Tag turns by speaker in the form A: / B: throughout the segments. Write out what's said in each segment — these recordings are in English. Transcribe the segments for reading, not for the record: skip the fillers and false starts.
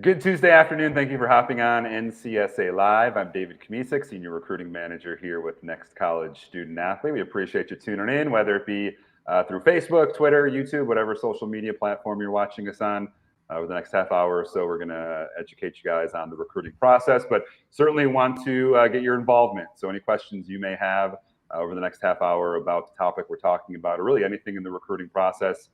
A: Good Tuesday afternoon. Thank you for hopping on NCSA Live. I'm David Kamisik, Senior Recruiting Manager here with Next College Student Athlete. We appreciate you tuning in, whether it be through Facebook, Twitter, YouTube, whatever social media platform you're watching us on. Over the next half hour or so, we're going to educate you guys on the recruiting process, but certainly want to get your involvement. So any questions you may have over the next half hour about the topic we're talking about, or really anything in the recruiting process,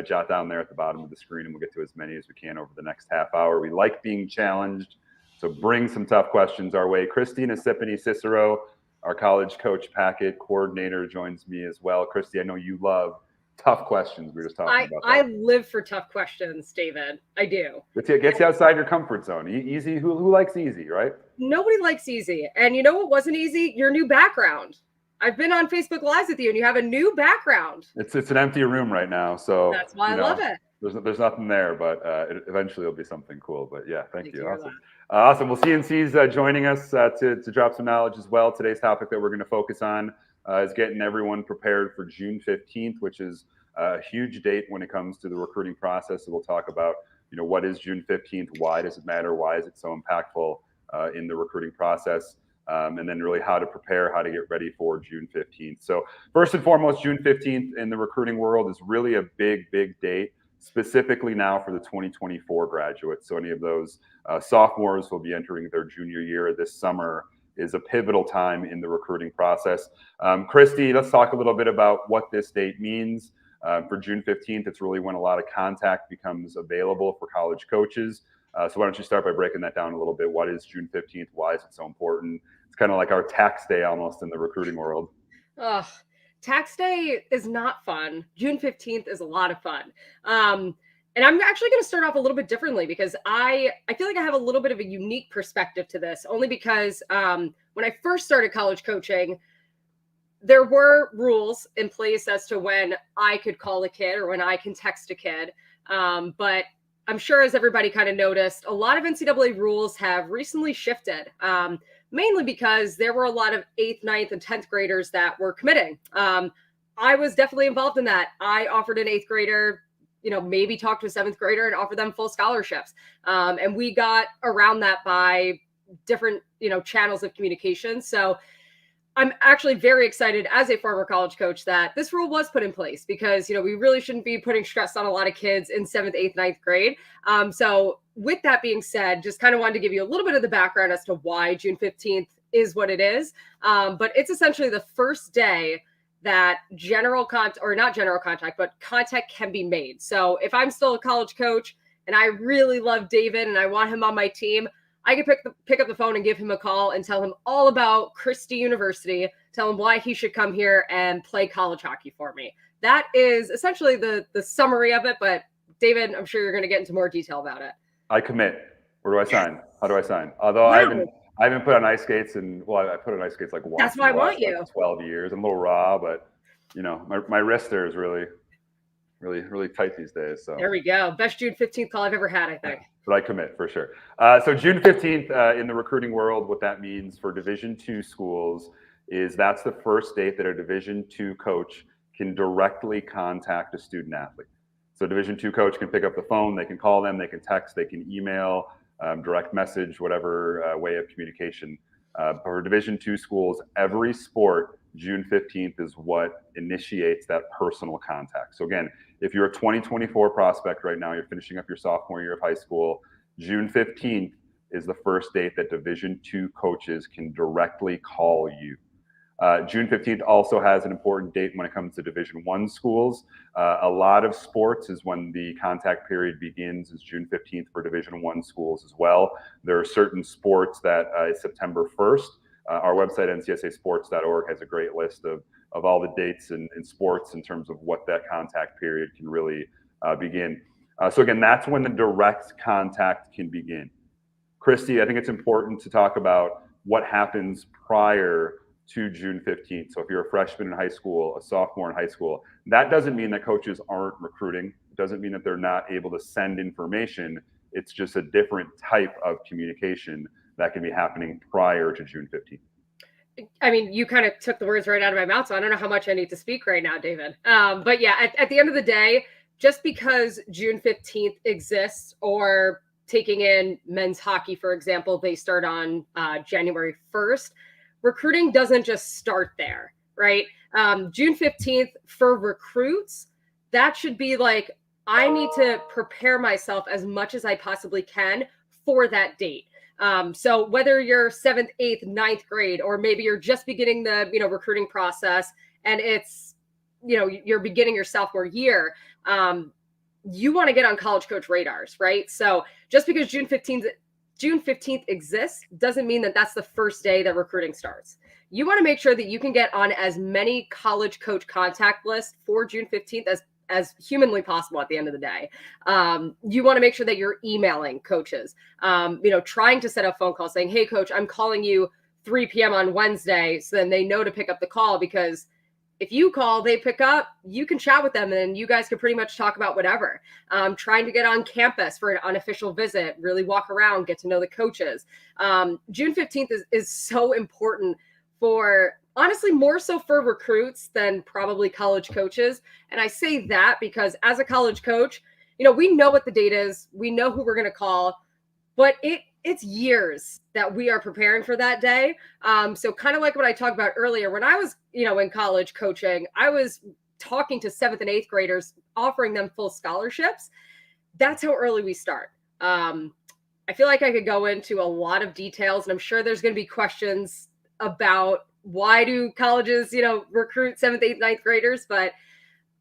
A: jot down there at the bottom of the screen, and we'll get to as many as we can over the next half hour. We like being challenged, so bring some tough questions our way. Christina Cicero, our college coach packet coordinator, joins me as well. Christy, I know you love tough questions. We were just talking about that.
B: I live for tough questions, David. I do.
A: It gets you outside your comfort zone. Easy. Who likes easy, right?
B: Nobody likes easy. And you know what wasn't easy? Your new background. I've been on Facebook Lives with you, and you have a new background.
A: It's an empty room right now, so
B: that's why I love it.
A: There's nothing there, but eventually it'll be something cool. But yeah, thank you. Awesome. Well, CNC's joining us to drop some knowledge as well. Today's topic that we're going to focus on is getting everyone prepared for June 15th, which is a huge date when it comes to the recruiting process. So we'll talk about, what is June 15th? Why does it matter? Why is it so impactful in the recruiting process? And then really how to prepare, how to get ready for June 15th. So first and foremost, June 15th in the recruiting world is really a big date, specifically now for the 2024 graduates. So any of those sophomores who will be entering their junior year this summer is a pivotal time in the recruiting process. Christy, let's talk a little bit about what this date means. For June 15th, it's really when a lot of contact becomes available for college coaches. So why don't you start by breaking that down a little bit? What is June 15th? Why is it so important? It's kind of like our tax day almost in the recruiting world.
B: Tax day is not fun. June 15th is a lot of fun. And I'm actually going to start off a little bit differently because I feel like I have a little bit of a unique perspective to this, only because when I first started college coaching, there were rules in place as to when I could call a kid or when I can text a kid. But I'm sure, as everybody kind of noticed, a lot of NCAA rules have recently shifted, mainly because there were a lot of 8th, 9th, and 10th graders that were committing. I was definitely involved in that. I offered an 8th grader, maybe talked to a 7th grader and offered them full scholarships. And we got around that by different, channels of communication. So I'm actually very excited as a former college coach that this rule was put in place because, we really shouldn't be putting stress on a lot of kids in 7th, 8th, 9th grade. So with that being said, just kind of wanted to give you a little bit of the background as to why June 15th is what it is. But it's essentially the first day that contact can be made. So if I'm still a college coach and I really love David and I want him on my team, I can pick up the phone and give him a call and tell him all about Christie University, tell him why he should come here and play college hockey for me. That is essentially the summary of it. But David, I'm sure you're going to get into more detail about it.
A: I commit. Where do I sign? How do I sign? Although I haven't put on ice skates I put on ice skates like once.
B: That's why I want you.
A: Like 12 years. I'm a little raw, but my wrist there is really tight these days. So
B: there we go. Best June 15th call I've ever had, I think.
A: But I commit for sure. So June 15th in the recruiting world, what that means for Division II schools is that's the first date that a Division II coach can directly contact a student athlete. So Division II coach can pick up the phone, they can call them, they can text, they can email, direct message, whatever way of communication. For Division II schools, every sport, June 15th is what initiates that personal contact. So again, if you're a 2024 prospect right now, you're finishing up your sophomore year of high school, June 15th is the first date that Division II coaches can directly call you. June 15th also has an important date when it comes to Division I schools. A lot of sports is when the contact period begins, is June 15th for Division I schools as well. There are certain sports that is September 1st. Our website, ncsasports.org, has a great list of all the dates in sports in terms of what that contact period can really begin. So again, that's when the direct contact can begin. Christy, I think it's important to talk about what happens prior to June 15th. So if you're a freshman in high school, a sophomore in high school, that doesn't mean that coaches aren't recruiting. It doesn't mean that they're not able to send information. It's just a different type of communication that can be happening prior to June 15th.
B: I mean, you kind of took the words right out of my mouth, so I don't know how much I need to speak right now, David. But yeah, at the end of the day, just because June 15th exists, or taking in men's hockey, for example, they start on January 1st, recruiting doesn't just start there, right? June 15th for recruits, that should be like, I need to prepare myself as much as I possibly can for that date. So whether you're 7th, 8th, 9th grade, or maybe you're just beginning the, recruiting process, and it's, you're beginning your sophomore year, you want to get on college coach radars, right? So just because June 15th exists doesn't mean that that's the first day that recruiting starts. You want to make sure that you can get on as many college coach contact lists for June 15th as humanly possible at the end of the day. You want to make sure that you're emailing coaches, trying to set up phone calls saying, hey, coach, I'm calling you 3 p.m. on Wednesday. So then they know to pick up the call, because if you call, they pick up, you can chat with them, and you guys can pretty much talk about whatever. Trying to get on campus for an unofficial visit, really walk around, get to know the coaches. June 15th is so important for, honestly, more so for recruits than probably college coaches. And I say that because as a college coach, we know what the date is. We know who we're going to call, but it's years that we are preparing for that day. So kind of like what I talked about earlier, when I was, in college coaching, I was talking to 7th and 8th graders, offering them full scholarships. That's how early we start. I feel like I could go into a lot of details, and I'm sure there's going to be questions about why do colleges, recruit 7th, 8th, 9th graders, but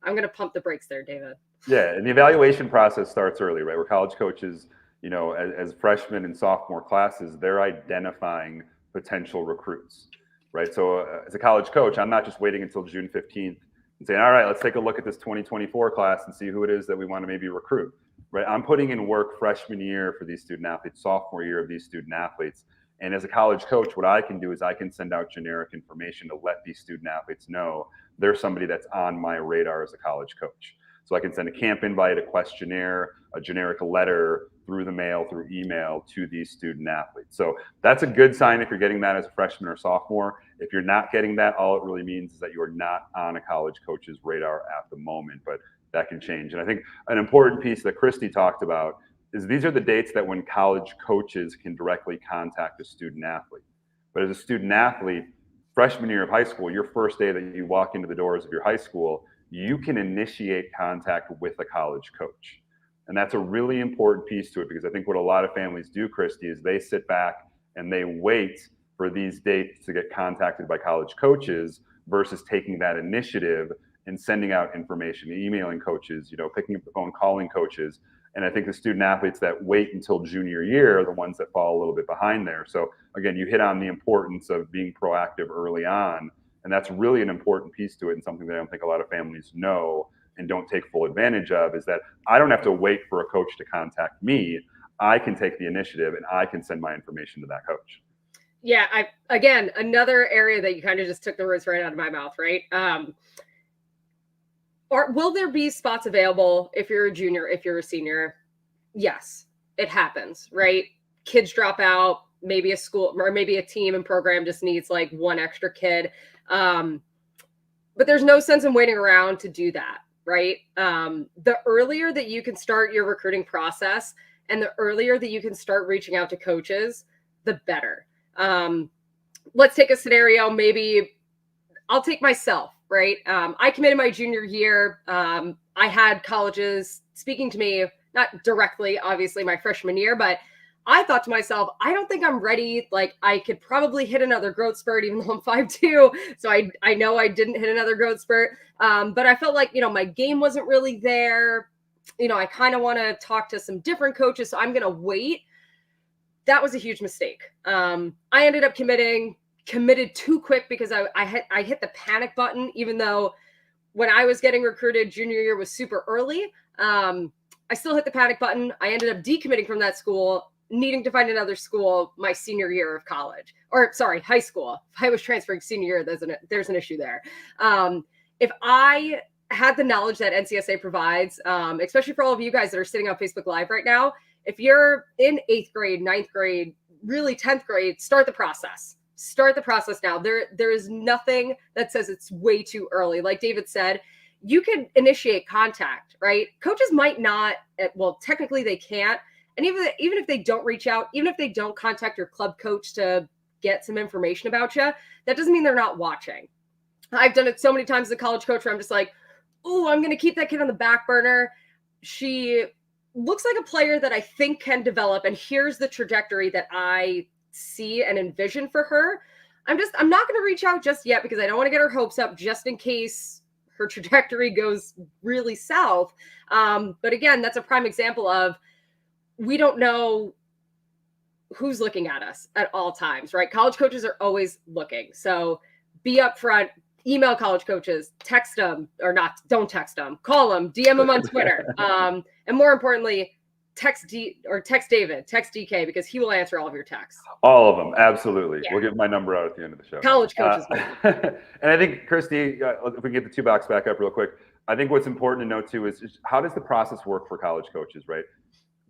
B: I'm going to pump the brakes there, David.
A: Yeah, and the evaluation process starts early, right? Where college coaches, as freshmen and sophomore classes, they're identifying potential recruits, right? So as a college coach, I'm not just waiting until June 15th and saying, all right, let's take a look at this 2024 class and see who it is that we want to maybe recruit, right? I'm putting in work freshman year for these student athletes, sophomore year of these student athletes. And as a college coach, what I can do is I can send out generic information to let these student athletes know there's somebody that's on my radar as a college coach. So I can send a camp invite, a questionnaire, a generic letter through the mail, through email to these student athletes. So that's a good sign if you're getting that as a freshman or sophomore. If you're not getting that, all it really means is that you are not on a college coach's radar at the moment, but that can change. And I think an important piece that Christy talked about is these are the dates that when college coaches can directly contact a student athlete. But as a student athlete, freshman year of high school, your first day that you walk into the doors of your high school, you can initiate contact with a college coach. And that's a really important piece to it, because I think what a lot of families do, Christy, is they sit back and they wait for these dates to get contacted by college coaches versus taking that initiative and sending out information, emailing coaches, picking up the phone, calling coaches. And I think the student athletes that wait until junior year are the ones that fall a little bit behind there. So again, you hit on the importance of being proactive early on. And that's really an important piece to it, and something that I don't think a lot of families know and don't take full advantage of, is that I don't have to wait for a coach to contact me. I can take the initiative and I can send my information to that coach.
B: Yeah, again, another area that you kind of just took the words right out of my mouth, right? Or will there be spots available if you're a junior, if you're a senior? Yes, it happens, right? Kids drop out, maybe a school or maybe a team and program just needs like one extra kid. But there's no sense in waiting around to do that, right? The earlier that you can start your recruiting process and the earlier that you can start reaching out to coaches, the better. Let's take a scenario. Maybe I'll take myself, right? I committed my junior year. I had colleges speaking to me, not directly, obviously, my freshman year, but I thought to myself, I don't think I'm ready. Like, I could probably hit another growth spurt, even though I'm 5'2". So I know I didn't hit another growth spurt. But I felt like, my game wasn't really there. I kind of want to talk to some different coaches. So I'm going to wait. That was a huge mistake. I ended up committed too quick because I hit the panic button, even though when I was getting recruited, junior year was super early. I still hit the panic button. I ended up decommitting from that school, needing to find another school my senior year of college, or sorry, high school. If I was transferring senior year, there's an issue there. If I had the knowledge that NCSA provides, especially for all of you guys that are sitting on Facebook Live right now, if you're in 8th grade, 9th grade, really 10th grade, start the process. start the process now. There is nothing that says it's way too early. Like David said, you can initiate contact, right? Coaches might not, well, technically they can't. And even if they don't reach out, even if they don't contact your club coach to get some information about you, that doesn't mean they're not watching. I've done it so many times as a college coach where I'm just like, oh, I'm going to keep that kid on the back burner. She looks like a player that I think can develop, and here's the trajectory that I see and envision for her. I'm not going to reach out just yet because I don't want to get her hopes up just in case her trajectory goes really south. But again, that's a prime example of we don't know who's looking at us at all times, right? College coaches are always looking. So be upfront, email college coaches, text them, or not, don't text them, call them, DM them on Twitter. And more importantly, text David, text DK, because he will answer all of your texts.
A: All of them, absolutely.
B: Yeah.
A: We'll give my number out at the end of the show.
B: College coaches.
A: And I think, Christy, if we can get the two box back up real quick, I think what's important to note too is how does the process work for college coaches, right?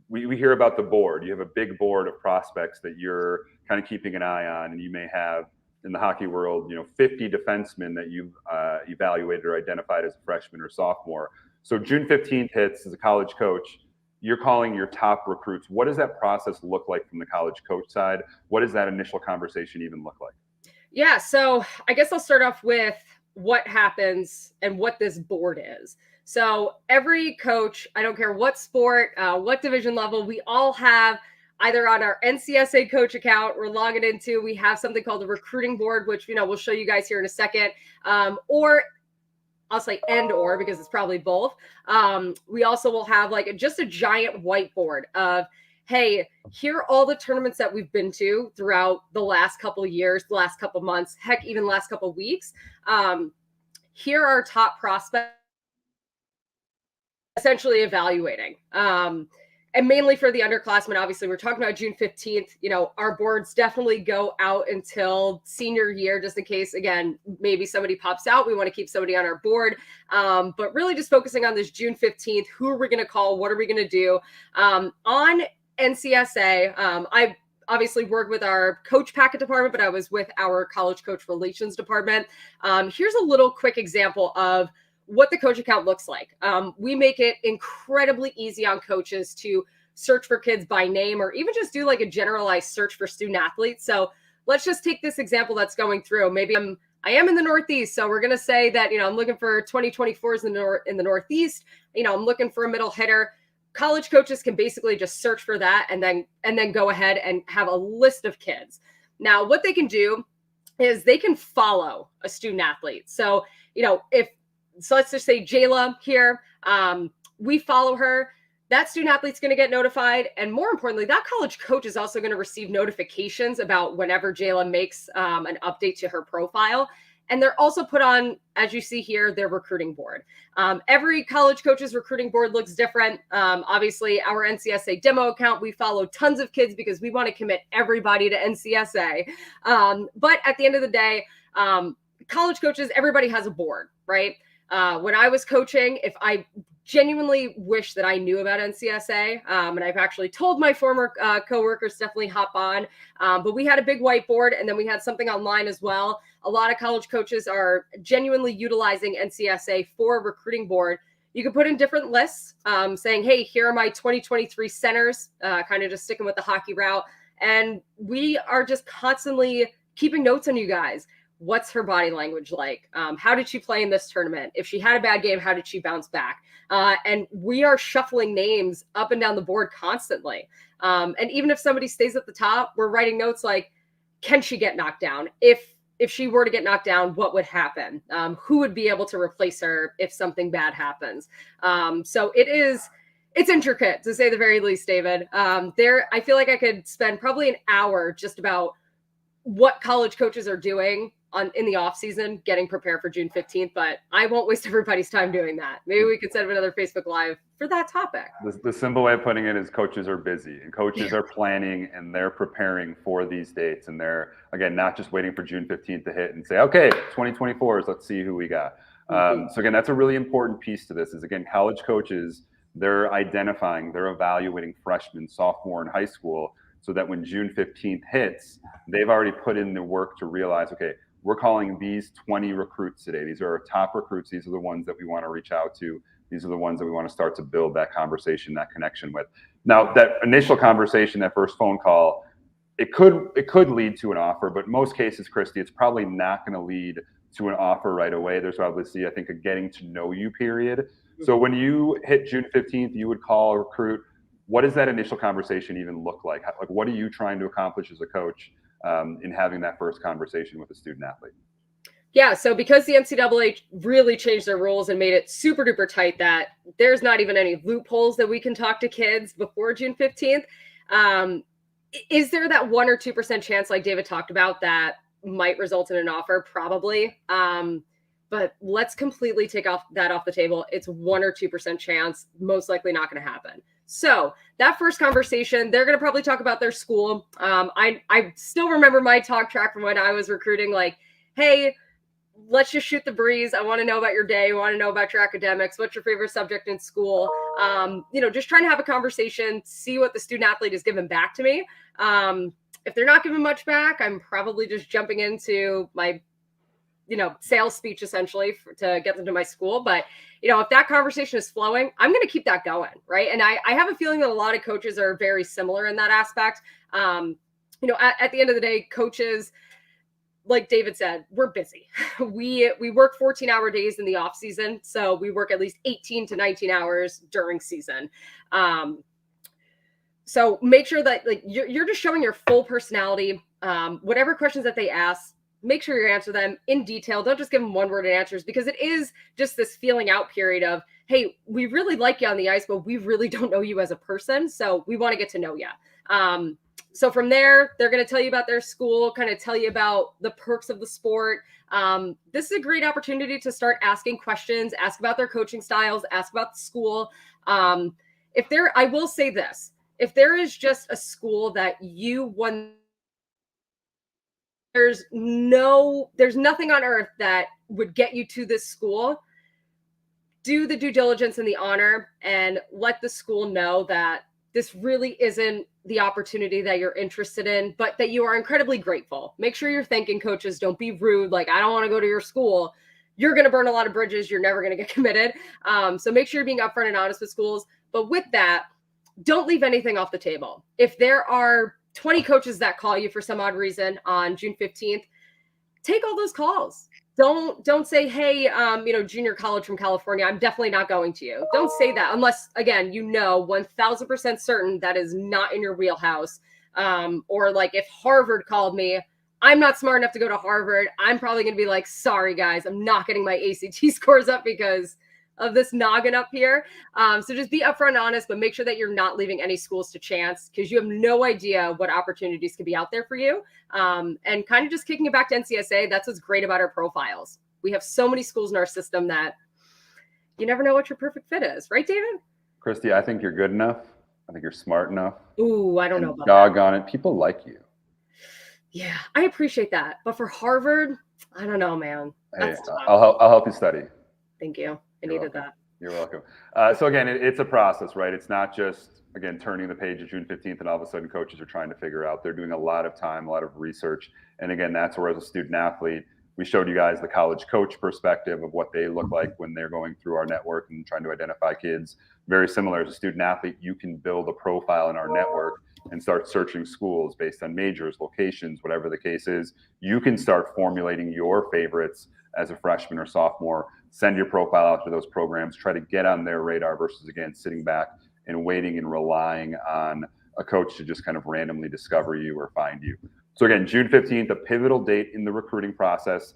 A: We hear about the board. You have a big board of prospects that you're kind of keeping an eye on, and you may have in the hockey world, 50 defensemen that you've evaluated or identified as a freshman or sophomore. So June 15th hits as a college coach. You're calling your top recruits. What does that process look like from the college coach side? What does that initial conversation even look like?
B: Yeah, so I guess I'll start off with what happens and what this board is. So every coach, I don't care what sport, what division level, we all have either on our NCSA coach account we're logging into, we have something called the recruiting board, which, we'll show you guys here in a second, or I'll say or because it's probably both. We also will have just a giant whiteboard of, hey, here are all the tournaments that we've been to throughout the last couple of years, the last couple of months, heck, even last couple of weeks. Here are our top prospects, essentially evaluating. And mainly for the underclassmen, obviously, we're talking about June 15th. Our boards definitely go out until senior year, just in case, again, maybe somebody pops out. We want to keep somebody on our board. But really just focusing on this June 15th, who are we going to call? What are we going to do? On NCSA, I obviously work with our coach packet department, but I was with our college coach relations department. Here's a little quick example of what the coach account looks like. We make it incredibly easy on coaches to search for kids by name, or even just do a generalized search for student athletes. So let's just take this example that's going through. Maybe I am in the Northeast. So we're going to say that, I'm looking for 2024s in the Northeast. I'm looking for a middle hitter. College coaches can basically just search for that and then go ahead and have a list of kids. Now, what they can do is they can follow a student athlete. So, so let's just say Jayla here, we follow her. That student athlete's going to get notified. And more importantly, that college coach is also going to receive notifications about whenever Jayla makes an update to her profile. And they're also put on, as you see here, their recruiting board. Every college coach's recruiting board looks different. Obviously, our NCSA demo account, we follow tons of kids because we want to commit everybody to NCSA. But at the end of the day, college coaches, everybody has a board, right? When I was coaching, if I genuinely wish that I knew about NCSA, and I've actually told my former coworkers definitely hop on, but we had a big whiteboard and then we had something online as well. A lot of college coaches are genuinely utilizing NCSA for a recruiting board. You can put in different lists saying, hey, here are my 2023 centers, kind of just sticking with the hockey route. And we are just constantly keeping notes on you guys. What's her body language like? How did she play in this tournament? If she had a bad game, how did she bounce back? And we are shuffling names up and down the board constantly. And even if somebody stays at the top, we're writing notes like, can she get knocked down? If she were to get knocked down, what would happen? Who would be able to replace her if something bad happens? So it's intricate, to say the very least, David. I feel like I could spend probably an hour just about what college coaches are doing in the off season, getting prepared for June 15th, but I won't waste everybody's time doing that. Maybe we could set up another Facebook Live for that topic.
A: The simple way of putting it is coaches are busy, and coaches are planning and they're preparing for these dates. And they're, again, not just waiting for June 15th to hit and say, okay, 2024s, let's see who we got. So again, that's a really important piece to this is, again, college coaches, they're identifying, they're evaluating freshmen, sophomore in high school so that when June 15th hits, they've already put in the work to realize, okay, we're calling these 20 recruits today. These are our top recruits. These are the ones that we want to reach out to. These are the ones that we want to start to build that conversation, that connection with. Now, that initial conversation, that first phone call, it could lead to an offer, but in most cases, Christy, it's probably not going to lead to an offer right away. There's obviously, I think, a getting to know you period. So when you hit June 15th, you would call a recruit. What does that initial conversation even look like? Like, what are you trying to accomplish as a coach in having that first conversation with a student athlete?
B: Yeah, so because the NCAA really changed their rules and made it super duper tight that there's not even any loopholes that we can talk to kids before June 15th, is there that 1 or 2% chance, like David talked about, that might result in an offer? Probably. But let's completely take that off the table. It's 1 or 2% chance, most likely not going to happen. So that first conversation, they're going to probably talk about their school. I still remember my talk track from when I was recruiting, like, hey, let's just shoot the breeze. I want to know about your day. I want to know about your academics. What's your favorite subject in school? Just trying to have a conversation, see what the student athlete is giving back to me. If they're not giving much back, I'm probably just jumping into my, sales speech essentially to get them to my schoal. But, if that conversation is flowing, I'm going to keep that going. Right. And I have a feeling that a lot of coaches are very similar in that aspect. At the end of the day, coaches, like David said, we're busy. We work 14-hour days in the off season. So we work at least 18 to 19 hours during season. So make sure that you're just showing your full personality. Whatever questions that they ask, make sure you answer them in detail. Don't just give them one-word answers, because it is just this feeling out period of, hey, we really like you on the ice, but we really don't know you as a person. So we want to get to know you. So from there, they're going to tell you about their school, kind of tell you about the perks of the sport. This is a great opportunity to start asking questions, ask about their coaching styles, ask about the school. I will say this, if there is just a school that you won, there's nothing on earth that would get you to this school. Do the due diligence and the honor and let the school know that this really isn't the opportunity that you're interested in, but that you are incredibly grateful. Make sure you're thanking coaches. Don't be rude. Like, I don't want to go to your school. You're going to burn a lot of bridges. You're never going to get committed. So make sure you're being upfront and honest with schools. But with that, don't leave anything off the table. If there are 20 coaches that call you for some odd reason on June 15th, take all those calls. Don't say, hey, junior college from California, I'm definitely not going to you. Don't say that unless, again, 1000% certain that is not in your wheelhouse. Or like if Harvard called me, I'm not smart enough to go to Harvard. I'm probably going to be like, sorry, guys, I'm not getting my ACT scores up because of this noggin up here. So just be upfront and honest, but make sure that you're not leaving any schools to chance, because you have no idea what opportunities could be out there for you. And kind of just kicking it back to NCSA, that's what's great about our profiles. We have so many schools in our system that you never know what your perfect fit is. Right, David?
A: Christy, I think you're good enough. I think you're smart enough.
B: Ooh, I don't know about
A: doggone it. People like you.
B: Yeah, I appreciate that. But for Harvard, I don't know, man.
A: Hey, I'll help you study.
B: Thank you. I needed that.
A: You're welcome. So again, it's a process, right? It's not just, again, turning the page of June 15th and all of a sudden coaches are trying to figure out. They're doing a lot of time, a lot of research. And again, that's where as a student athlete, we showed you guys the college coach perspective of what they look like when they're going through our network and trying to identify kids. Very similar as a student athlete, you can build a profile in our network and start searching schools based on majors, locations, whatever the case is. You can start formulating your favorites as a freshman or sophomore. Send your profile out to those programs, try to get on their radar versus, again, sitting back and waiting and relying on a coach to just kind of randomly discover you or find you. So again, June 15th, a pivotal date in the recruiting process.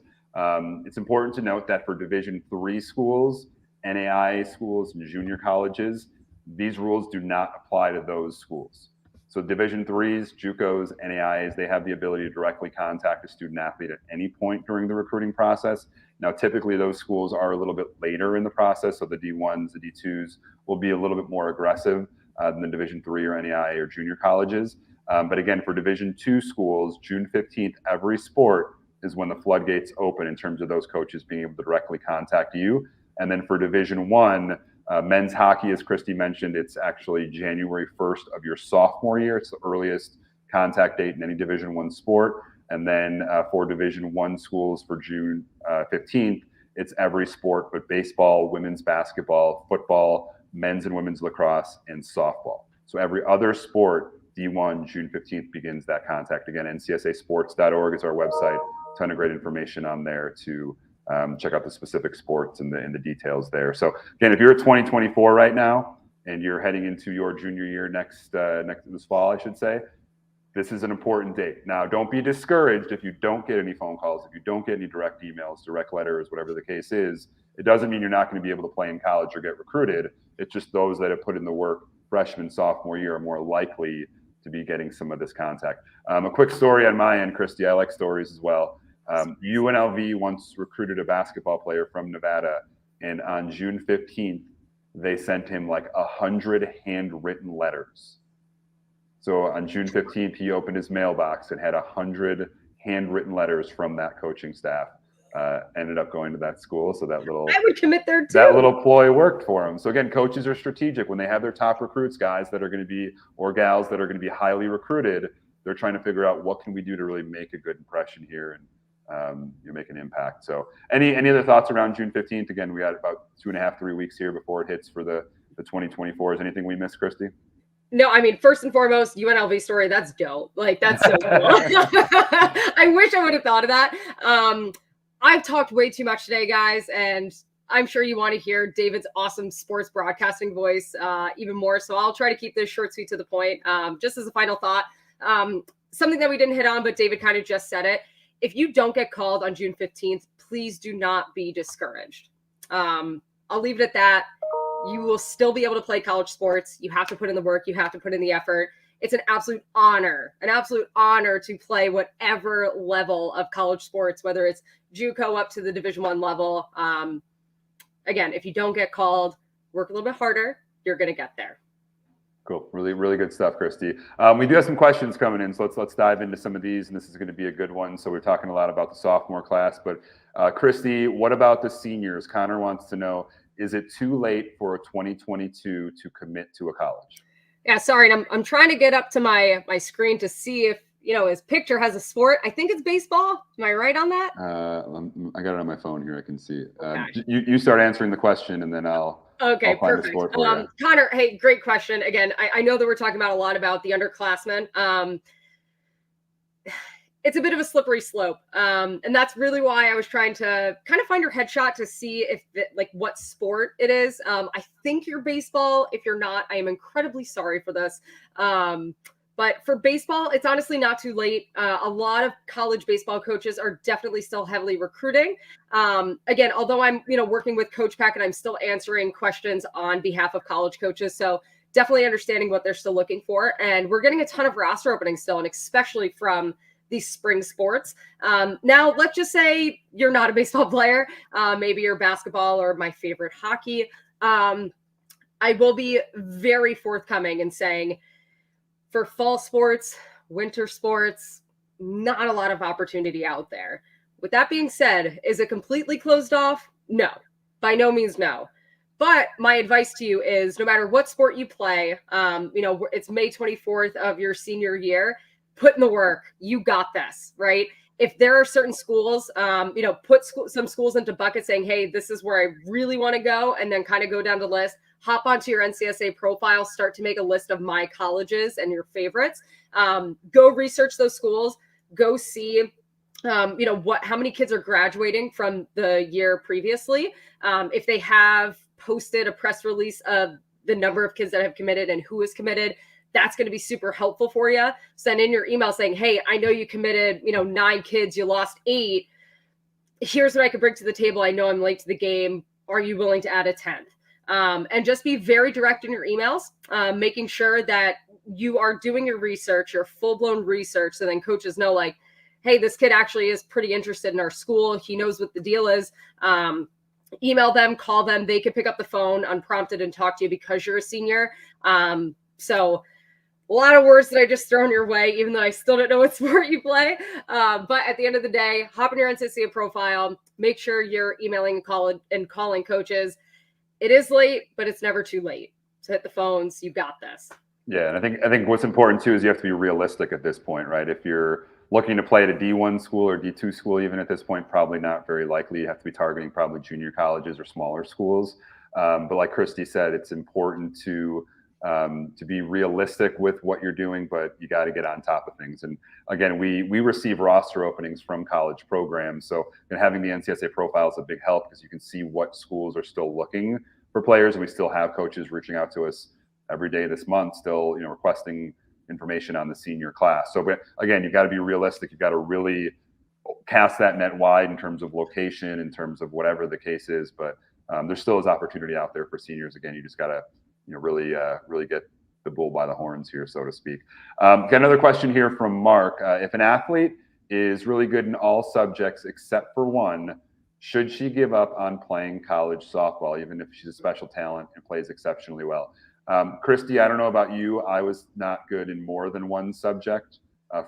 A: It's important to note that for Division III schools, NAIA schools, and junior colleges, these rules do not apply to those schools. So Division IIIs, JUCOs, NAIAs, they have the ability to directly contact a student athlete at any point during the recruiting process. Now, typically those schools are a little bit later in the process, so the D1s, the D2s will be a little bit more aggressive than the Division III or NAIA or junior colleges. But again, for Division II schools, June 15th, every sport is when the floodgates open in terms of those coaches being able to directly contact you. And then for Division I, men's hockey, as Christy mentioned, it's actually January 1st of your sophomore year. It's the earliest contact date in any Division I sport. And then for Division I schools for June 15th, it's every sport but baseball, women's basketball, football, men's and women's lacrosse, and softball. So every other sport, D1, June 15th begins that contact. Again, ncssports.org is our website. Ton of great information on there to check out the specific sports and the details there. So again, if you're at 2024 right now and you're heading into your junior year next this fall, I should say, this is an important date. Now, don't be discouraged if you don't get any phone calls, if you don't get any direct emails, direct letters, whatever the case is. It doesn't mean you're not going to be able to play in college or get recruited. It's just those that have put in the work freshman, sophomore year are more likely to be getting some of this contact. A quick story on my end, Christy. I like stories as well. UNLV once recruited a basketball player from Nevada, and on June 15th, they sent him like 100 handwritten letters. So on June 15th, he opened his mailbox and had 100 handwritten letters from that coaching staff. Ended up going to that school. So that little
B: I would commit there too.
A: That little ploy worked for him. So again, coaches are strategic when they have their top recruits, guys that are going to be, or gals that are going to be highly recruited. They're trying to figure out what can we do to really make a good impression here and make an impact. So any other thoughts around June 15th? Again, we got about 2.5, 3 weeks here before it hits for the 2024. Is anything we missed, Christy?
B: No, I mean, first and foremost, UNLV story, that's dope. Like, that's so cool. I wish I would have thought of that. I've talked way too much today, guys, and I'm sure you want to hear David's awesome sports broadcasting voice even more. So I'll try to keep this short, sweet, to the point. Just as a final thought, something that we didn't hit on, but David kind of just said it. If you don't get called on June 15th, please do not be discouraged. I'll leave it at that. You will still be able to play college sports. You have to put in the work. You have to put in the effort. It's an absolute honor to play whatever level of college sports, whether it's JUCO up to the Division I level. Again, if you don't get called, work a little bit harder. You're going to get there.
A: Cool. Really, really good stuff, Christy. We do have some questions coming in, so let's dive into some of these, and this is going to be a good one. So we're talking a lot about the sophomore class, but Christy, what about the seniors? Connor wants to know, is it too late for a 2022 to commit to a college?
B: Yeah, sorry. And I'm trying to get up to my screen to see if, his picture has a sport. I think it's baseball. Am I right on that?
A: I got it on my phone here. I can see it.
B: Okay.
A: You start answering the question and then I'll find
B: perfect.
A: the sport for you.
B: Connor, hey, great question. Again, I know that we're talking about a lot about the underclassmen. It's a bit of a slippery slope. And that's really why I was trying to kind of find your headshot to see what sport it is. I think you're baseball. If you're not, I am incredibly sorry for this. But for baseball, it's honestly not too late. A lot of college baseball coaches are definitely still heavily recruiting. Again, although I'm, working with Coach Pack and I'm still answering questions on behalf of college coaches. So definitely understanding what they're still looking for. And we're getting a ton of roster openings still, and especially from these spring sports. Now, let's just say you're not a baseball player. Maybe you're basketball or my favorite hockey. I will be very forthcoming in saying for fall sports, winter sports, not a lot of opportunity out there. With that being said, is it completely closed off? No, by no means no. But my advice to you is no matter what sport you play, it's May 24th of your senior year, put in the work. You got this, right? If there are certain schools, put some schools into buckets saying, hey, this is where I really want to go, and then kind of go down the list, hop onto your NCSA profile, start to make a list of my colleges and your favorites. Go research those schools, go see, how many kids are graduating from the year previously. If they have posted a press release of the number of kids that have committed and who is committed, that's going to be super helpful for you. Send in your email saying, hey, I know you committed, 9 kids, you lost 8. Here's what I could bring to the table. I know I'm late to the game. Are you willing to add a 10th? And just be very direct in your emails, making sure that you are doing your research, your full-blown research. So then coaches know hey, this kid actually is pretty interested in our school. He knows what the deal is. Email them, call them. They could pick up the phone unprompted and talk to you because you're a senior. So a lot of words that I just thrown your way, even though I still don't know what sport you play. But at the end of the day, hop in your NCSA profile, make sure you're emailing and calling coaches. It is late, but it's never too late. So hit the phones. You got this.
A: Yeah, and I think what's important too is you have to be realistic at this point, right? If you're looking to play at a D1 school or D2 school, even at this point, probably not very likely. You have to be targeting probably junior colleges or smaller schools. But like Christy said, it's important to be realistic with what you're doing, but you got to get on top of things. And again, we receive roster openings from college programs, so and having the NCSA profile is a big help because you can see what schools are still looking for players. And we still have coaches reaching out to us every day this month, still requesting information on the senior class. So, but again, you've got to be realistic. You've got to really cast that net wide in terms of location, in terms of whatever the case is. But there still is opportunity out there for seniors. Again, you just got to really get the bull by the horns here, so to speak. Got another question here from Mark. If an athlete is really good in all subjects except for one, should she give up on playing college softball, even if she's a special talent and plays exceptionally well? Christy, I don't know about you. I was not good in more than one subject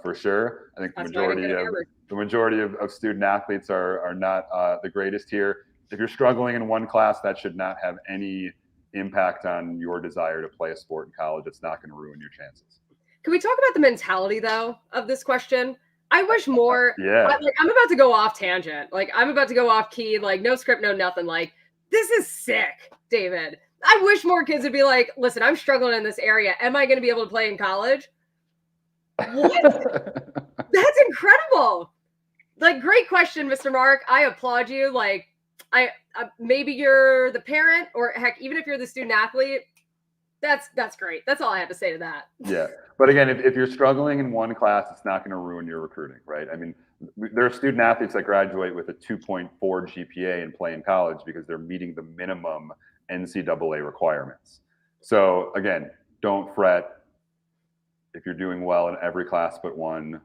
A: for sure. I think the majority of student athletes are not the greatest here. If you're struggling in one class, that should not have any impact on your desire to play a sport in college. It's not going to ruin your chances.
B: Can we talk about the mentality though of this question? I wish more.
A: Yeah.
B: I'm about to go off tangent. Like I'm about to go off key. Like no script, no nothing. Like this is sick, David. I wish more kids would be like, listen, I'm struggling in this area. Am I going to be able to play in college? What? That's incredible. Like, great question, Mr. Mark. I applaud you. Like, I maybe you're the parent, or heck, even if you're the student athlete, that's great. That's all I have to say to that.
A: Yeah. But again, if you're struggling in one class, it's not going to ruin your recruiting, right? I mean, there are student athletes that graduate with a 2.4 GPA and play in college because they're meeting the minimum NCAA requirements. So again, don't fret. If you're doing well in every class but one,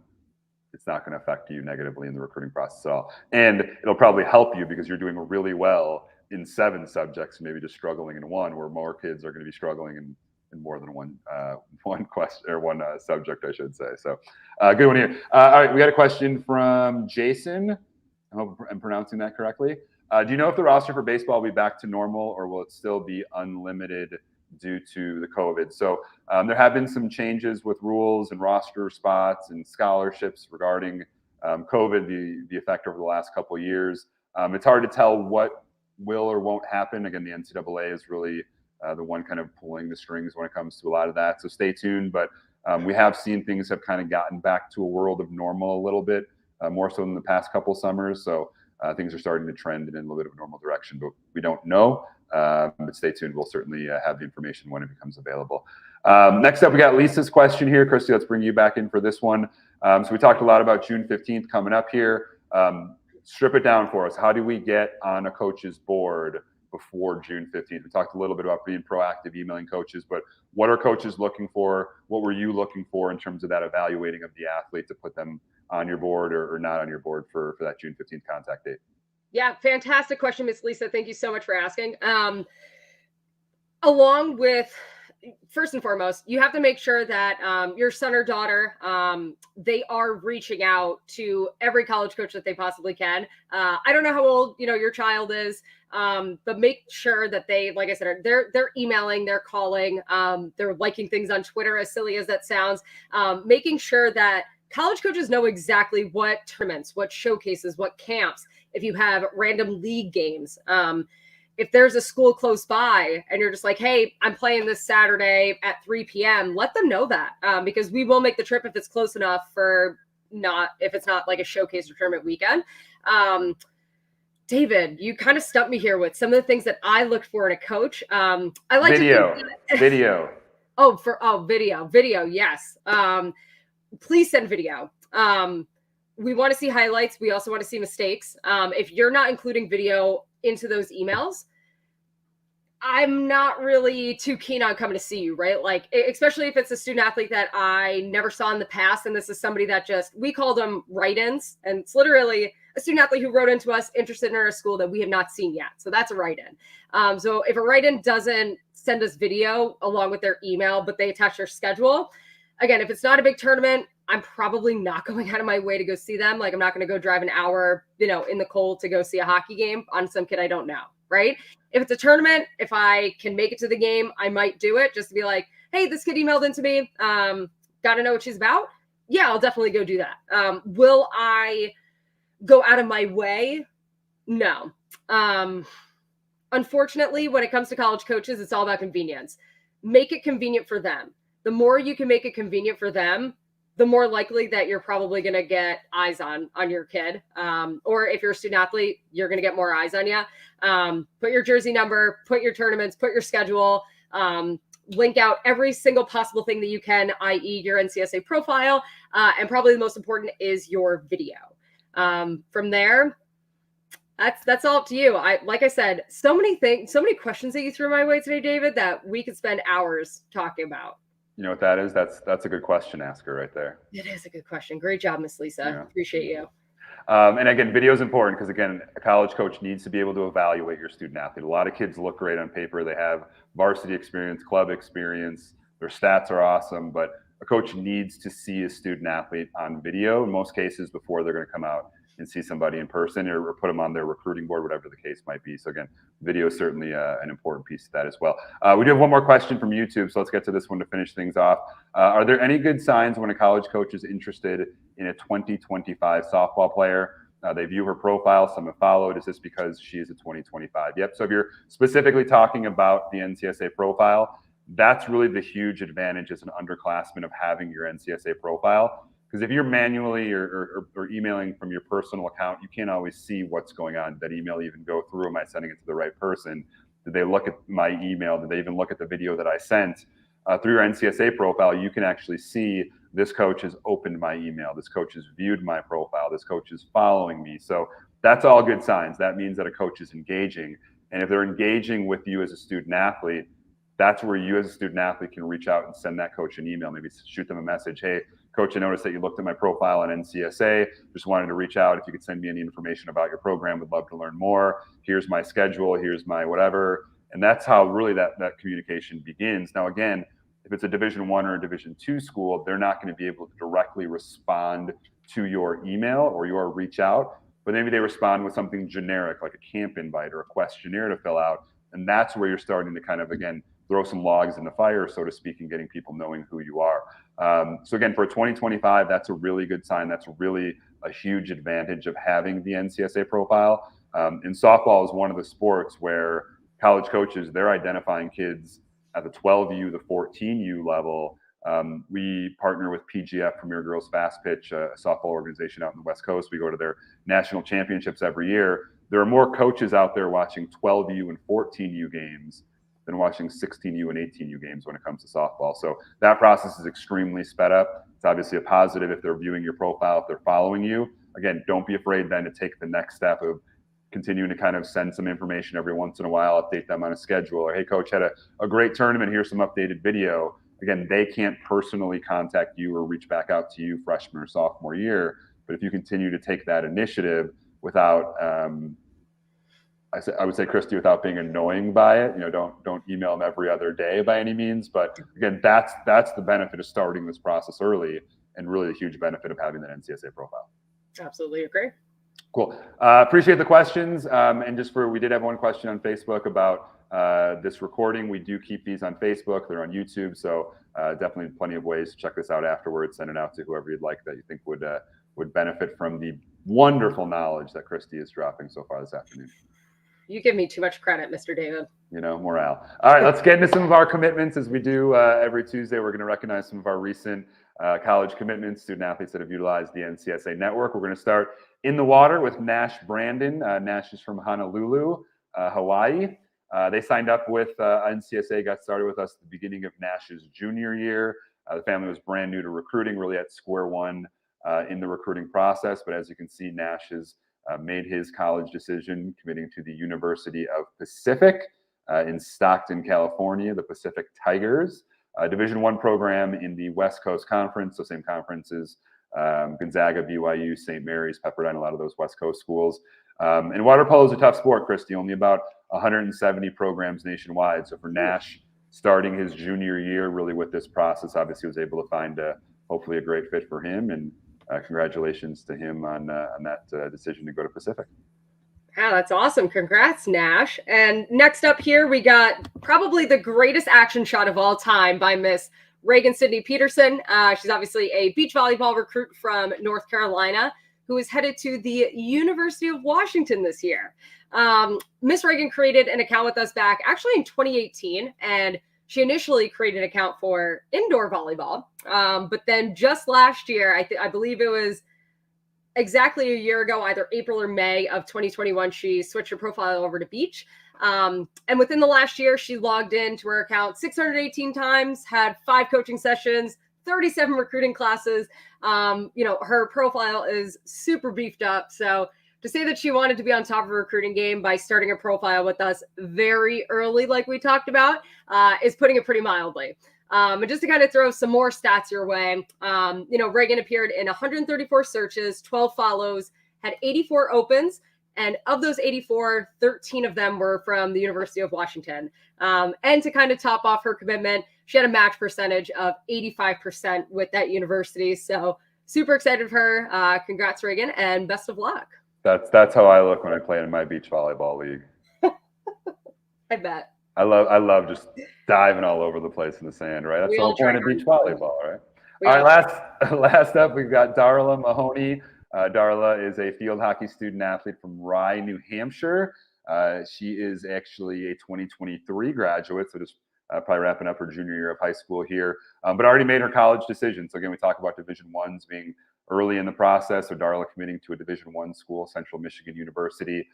A: it's not going to affect you negatively in the recruiting process at all. And it'll probably help you because you're doing really well in 7 subjects, maybe just struggling in one, where more kids are going to be struggling in more than one question or one subject, I should say. So good one here. All right, we got a question from Jason. I hope I'm pronouncing that correctly. Do you know if the roster for baseball will be back to normal, or will it still be unlimited due to the COVID? So there have been some changes with rules and roster spots and scholarships regarding COVID, the effect over the last couple of years. It's hard to tell what will or won't happen. Again, the NCAA is really the one kind of pulling the strings when it comes to a lot of that. So stay tuned. But we have seen things have kind of gotten back to a world of normal a little bit, more so than the past couple summers. So things are starting to trend in a little bit of a normal direction, but we don't know. But stay tuned. We'll certainly have the information when it becomes available. Next up, we got Lisa's question here. Christy, let's bring you back in for this one. So we talked a lot about June 15th coming up here. Strip it down for us. How do we get on a coach's board before June 15th? We talked a little bit about being proactive, emailing coaches, but what are coaches looking for? What were you looking for in terms of that evaluating of the athlete to put them on your board or not on your board for that June 15th contact date?
B: Yeah, fantastic question, Miss Lisa. Thank you so much for asking. Along with, first and foremost, you have to make sure that your son or daughter, they are reaching out to every college coach that they possibly can. I don't know how old your child is, but make sure that they, like I said, they're emailing, they're calling, they're liking things on Twitter, as silly as that sounds, making sure that college coaches know exactly what tournaments, what showcases, what camps, if you have random league games. If there's a school close by and you're just like, hey, I'm playing this Saturday at 3 p.m., let them know that, because we will make the trip if it's close enough if it's not like a showcase or tournament weekend. David, you kind of stumped me here with some of the things that I looked for in a coach. I like
A: video.
B: Video. Yes. Please send video. We want to see highlights. We also want to see mistakes. If you're not including video into those emails, I'm not really too keen on coming to see you, right? Like, especially if it's a student athlete that I never saw in the past. And this is somebody that we called them write-ins. And it's literally a student athlete who wrote into us interested in our school that we have not seen yet. So that's a write-in. So if a write-in doesn't send us video along with their email, but they attach their schedule, again, if it's not a big tournament, I'm probably not going out of my way to go see them. Like, I'm not going to go drive an hour, in the cold to go see a hockey game on some kid I don't know, right? If it's a tournament, if I can make it to the game, I might do it just to be like, hey, this kid emailed into me. Got to know what she's about. Yeah, I'll definitely go do that. Will I go out of my way? No. Unfortunately, when it comes to college coaches, it's all about convenience. Make it convenient for them. The more you can make it convenient for them, the more likely that you're probably going to get eyes on your kid. Or if you're a student athlete, you're going to get more eyes on you. Put your jersey number, put your tournaments, put your schedule, link out every single possible thing that you can, i.e. your NCSA profile. And probably the most important is your video. From there, that's all up to you. Like I said, so many things, so many questions that you threw my way today, David, that we could spend hours talking about.
A: You know what that is? That's a good question asker right there.
B: It is a good question. Great job, Miss Lisa.
A: Yeah.
B: Appreciate you.
A: And again, video is important because, again, a college coach needs to be able to evaluate your student athlete. A lot of kids look great on paper. They have varsity experience, club experience. Their stats are awesome, but a coach needs to see a student athlete on video in most cases before they're going to come out and see somebody in person or put them on their recruiting board, whatever the case might be. So again, video is certainly an important piece of that as well. We do have one more question from YouTube, so let's get to this one to finish things off. Are there any good signs when a college coach is interested in a 2025 softball player? They view her profile, some have followed. Is this because she is a 2025? Yep. So if you're specifically talking about the NCSA profile, that's really the huge advantage as an underclassman of having your NCSA profile. Because if you're manually or emailing from your personal account, you can't always see what's going on. Did that email even go through? Am I sending it to the right person? Did they look at my email? Did they even look at the video that I sent? Through your NCSA profile, you can actually see this coach has opened my email. This coach has viewed my profile. This coach is following me. So that's all good signs. That means that a coach is engaging. And if they're engaging with you as a student athlete, that's where you as a student athlete can reach out and send that coach an email, maybe shoot them a message. Hey, coach, I noticed that you looked at my profile on NCSA. Just wanted to reach out. If you could send me any information about your program, would love to learn more. Here's my schedule. Here's my whatever. And that's how really that communication begins. Now, again, if it's a Division I or a Division II school, they're not going to be able to directly respond to your email or your reach out, but maybe they respond with something generic like a camp invite or a questionnaire to fill out. And that's where you're starting to kind of, again, throw some logs in the fire, so to speak, and getting people knowing who you are. So again, for 2025, that's a really good sign. That's really a huge advantage of having the NCSA profile. And softball is one of the sports where college coaches, they're identifying kids at the 12U, the 14U level. We partner with PGF, Premier Girls Fast Pitch, a softball organization out in the West Coast. We go to their national championships every year. There are more coaches out there watching 12U and 14U games than watching 16U and 18U games when it comes to softball. So that process is extremely sped up. It's obviously a positive if they're viewing your profile, if they're following you. Again, don't be afraid then to take the next step of continuing to kind of send some information every once in a while, update them on a schedule, or hey, coach, had a great tournament, here's some updated video. Again, they can't personally contact you or reach back out to you freshman or sophomore year, but if you continue to take that initiative without, I would say, Christy, without being annoying by it, don't email them every other day by any means. But again, that's the benefit of starting this process early, and really the huge benefit of having that NCSA profile.
B: Absolutely agree.
A: Cool. Appreciate the questions. And we did have one question on Facebook about this recording. We do keep these on Facebook. They're on YouTube. So definitely plenty of ways to check this out afterwards. Send it out to whoever you'd like that you think would benefit from the wonderful knowledge that Christy is dropping so far this afternoon.
B: You give me too much credit, Mr. David.
A: Morale. All right, let's get into some of our commitments. As we do every Tuesday, we're going to recognize some of our recent college commitments, student athletes that have utilized the NCSA network. We're going to start in the water with Nash Brandon. Nash is from Honolulu, Hawaii. They signed up with NCSA, got started with us at the beginning of Nash's junior year. The family was brand new to recruiting, really at square one in the recruiting process. But as you can see, Nash has made his college decision, committing to the University of Pacific in Stockton, California, the Pacific Tigers, a Division I program in the West Coast Conference, the same conference as Gonzaga, BYU, St. Mary's, Pepperdine, a lot of those West Coast schools. And water polo is a tough sport, Christy, only about 170 programs nationwide. So for Nash, starting his junior year really with this process, obviously was able to find hopefully a great fit for him. And congratulations to him on that decision to go to Pacific.
B: Yeah, that's awesome. Congrats, Nash. And next up here, we got probably the greatest action shot of all time by Miss Reagan Sydney Peterson. She's obviously a beach volleyball recruit from North Carolina who is headed to the University of Washington this year. Miss Reagan created an account with us back actually in 2018, and she initially created an account for indoor volleyball. But then just last year, I believe it was exactly a year ago, either April or May of 2021, she switched her profile over to beach. And within the last year, she logged into her account 618 times, had 5 coaching sessions, 37 recruiting classes. Her profile is super beefed up. So to say that she wanted to be on top of a recruiting game by starting a profile with us very early, like we talked about, is putting it pretty mildly. And just to kind of throw some more stats your way, Reagan appeared in 134 searches, 12 follows, had 84 opens, and of those 84, 13 of them were from the University of Washington. And to kind of top off her commitment, she had a match percentage of 85% with that university. So super excited for her. Congrats, Reagan, and best of luck.
A: That's how I look when I play in my beach volleyball league.
B: I bet.
A: I love just diving all over the place in the sand, right? That's the whole point of beach volleyball, right? All right, last up, we've got Darla Mahoney. Darla is a field hockey student athlete from Rye, New Hampshire. She is actually a 2023 graduate, so just probably wrapping up her junior year of high school here, but already made her college decision. So again, we talk about Division I's being early in the process. So Darla committing to a Division I school, Central Michigan University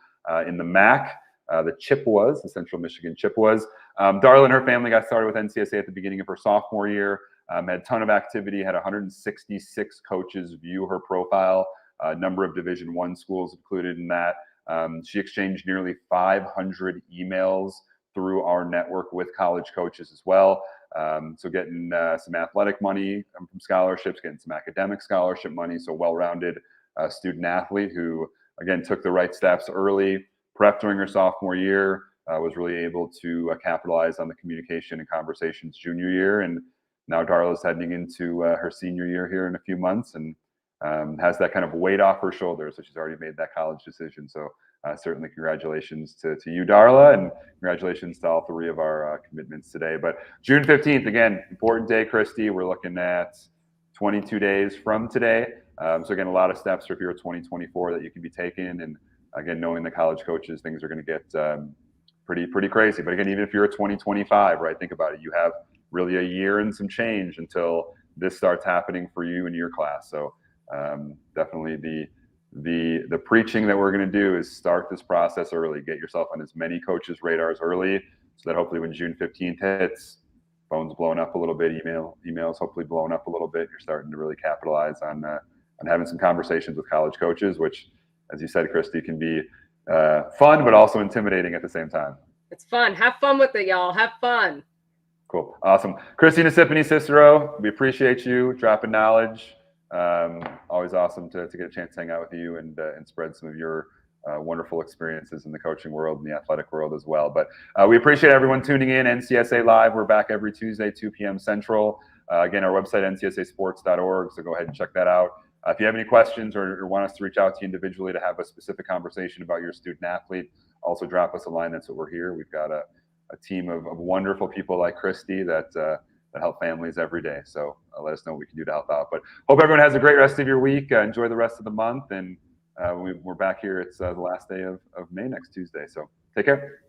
A: in the MAC. The Chippewas, the Central Michigan Chippewas. Darla and her family got started with NCSA at the beginning of her sophomore year. Had a ton of activity, had 166 coaches view her profile, a number of Division I schools included in that. She exchanged nearly 500 emails through our network with college coaches as well. So getting some athletic money from scholarships, getting some academic scholarship money. So well-rounded student athlete who, again, took the right steps early, prepped during her sophomore year, was really able to capitalize on the communication and conversations junior year. And now Darla's heading into her senior year here in a few months and has that kind of weight off her shoulders. So she's already made that college decision. So certainly congratulations to you, Darla, and congratulations to all 3 of our commitments today. But June 15th, again, important day, Christy. We're looking at 22 days from today. So again, a lot of steps if you're 2024 that you can be taking. And again, knowing the college coaches, things are going to get pretty crazy. But again, even if you're a 2025, right, think about it. You have really a year and some change until this starts happening for you in your class. So definitely the preaching that we're going to do is start this process early. Get yourself on as many coaches' radars early so that hopefully when June 15th hits, phone's blowing up a little bit, emails hopefully blowing up a little bit. You're starting to really capitalize on having some conversations with college coaches, which, as you said, Christy, can be fun, but also intimidating at the same time.
B: It's fun. Have fun with it, y'all. Have fun.
A: Cool. Awesome. Christy Nasipany Cicero, we appreciate you dropping knowledge. Always awesome to get a chance to hang out with you and spread some of your wonderful experiences in the coaching world and the athletic world as well. But we appreciate everyone tuning in. NCSA Live, we're back every Tuesday, 2 p.m. Central. Again, our website, ncsasports.org, so go ahead and check that out. If you have any questions or want us to reach out to you individually to have a specific conversation about your student athlete, also drop us a line. That's what we're here. We've got a team of wonderful people like Christy that help families every day. So let us know what we can do to help out. But hope everyone has a great rest of your week. Enjoy the rest of the month. And we're back here. It's the last day of May next Tuesday. So take care.